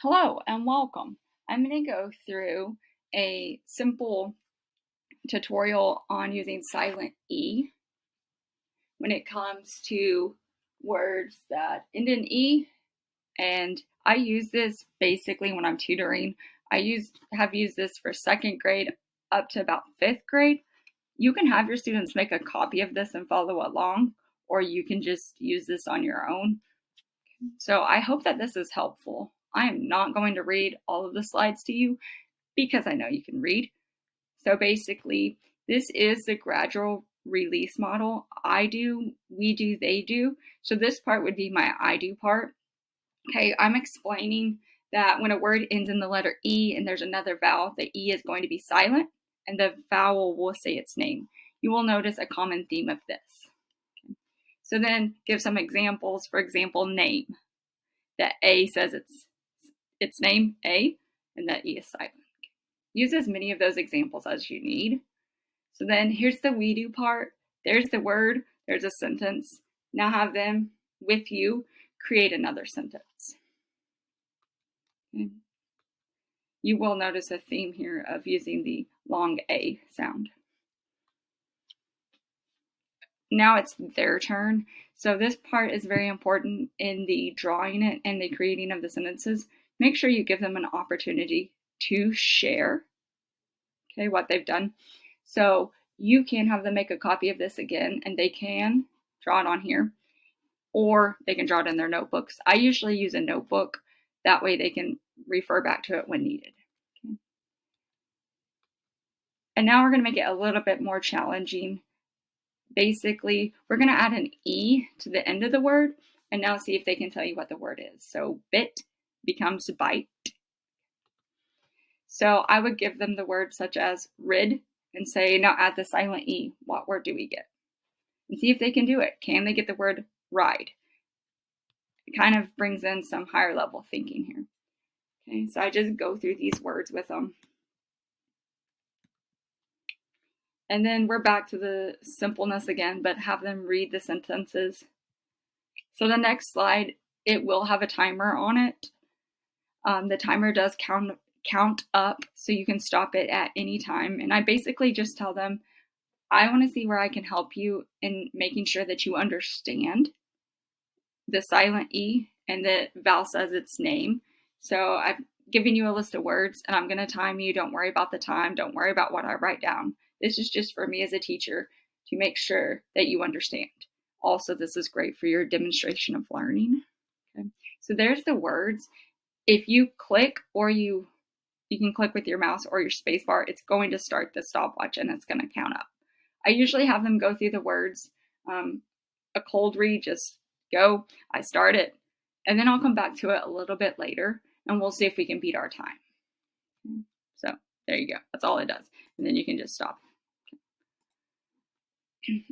Hello and welcome. I'm going to go through a simple tutorial on using silent E when it comes to words that end in E. And I use this basically when I'm tutoring. Have used this for second grade up to about fifth grade. You can have your students make a copy of this and follow along, or you can just use this on your own. So I hope that this is helpful. I am not going to read all of the slides to you because I know you can read. So basically, this is the gradual release model. I do, we do, they do. So this part would be my I do part. Okay, I'm explaining that when a word ends in the letter E and there's another vowel, the E is going to be silent and the vowel will say its name. You will notice a common theme of this. So then give some examples. For example, name. That A says its name, A, and that E is silent. Use as many of those examples as you need. So then here's the we do part. There's the word, there's a sentence. Now have them with you create another sentence. Okay. You will notice a theme here of using the long A sound. Now it's their turn. So this part is very important in the drawing it and the creating of the sentences. Make sure you give them an opportunity to share, okay, what they've done. So you can have them make a copy of this again, and they can draw it on here, or they can draw it in their notebooks. I usually use a notebook. That way they can refer back to it when needed. Okay. And now we're going to make it a little bit more challenging. Basically, we're going to add an E to the end of the word, and now see if they can tell you what the word is. So bit becomes bite. So I would give them the word such as rid and say, now add the silent E. What word do we get? And see if they can do it. Can they get the word ride? It kind of brings in some higher level thinking here. Okay, so I just go through these words with them. And then we're back to the simpleness again, but have them read the sentences. So the next slide, it will have a timer on it. The timer does count up, so you can stop it at any time. And I basically just tell them, I want to see where I can help you in making sure that you understand the silent E and the vowel says its name. So I've given you a list of words and I'm going to time you. Don't worry about the time. Don't worry about what I write down. This is just for me as a teacher to make sure that you understand. Also, this is great for your demonstration of learning. Okay. So there's the words. If you click or you can click with your mouse or your space bar, it's going to start the stopwatch and it's going to count up. I usually have them go through the words. A cold read, just go, I start it, and then I'll come back to it a little bit later and we'll see if we can beat our time. So there you go. That's all it does. And then you can just stop.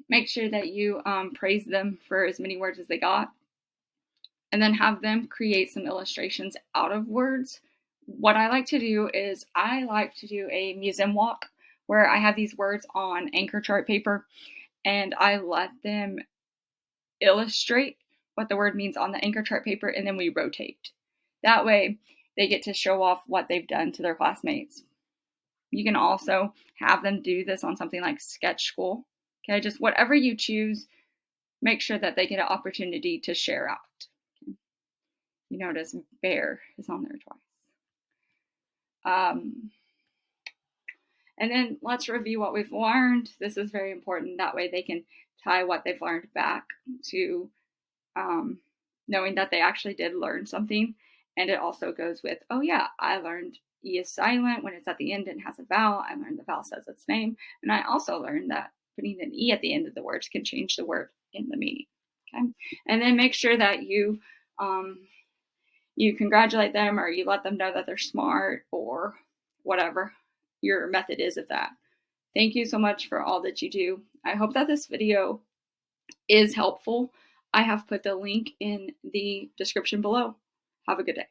Make sure that you praise them for as many words as they got. And then have them create some illustrations out of words. What I like to do is I like to do a museum walk where I have these words on anchor chart paper and I let them illustrate what the word means on the anchor chart paper, and then we rotate. That way they get to show off what they've done to their classmates. You can also have them do this on something like Sketch School. Okay, just whatever you choose, make sure that they get an opportunity to share out. Okay. You notice bear is on there twice. And then let's review what we've learned. This is very important. That way they can tie what they've learned back to knowing that they actually did learn something. And it also goes with, oh yeah, I learned E is silent when it's at the end and has a vowel. I learned the vowel says its name. And I also learned that putting an E at the end of the words can change the word in the meaning. Okay. And then make sure that you congratulate them or you let them know that they're smart or whatever your method is of that. Thank you so much for all that you do. I hope that this video is helpful. I have put the link in the description below. Have a good day.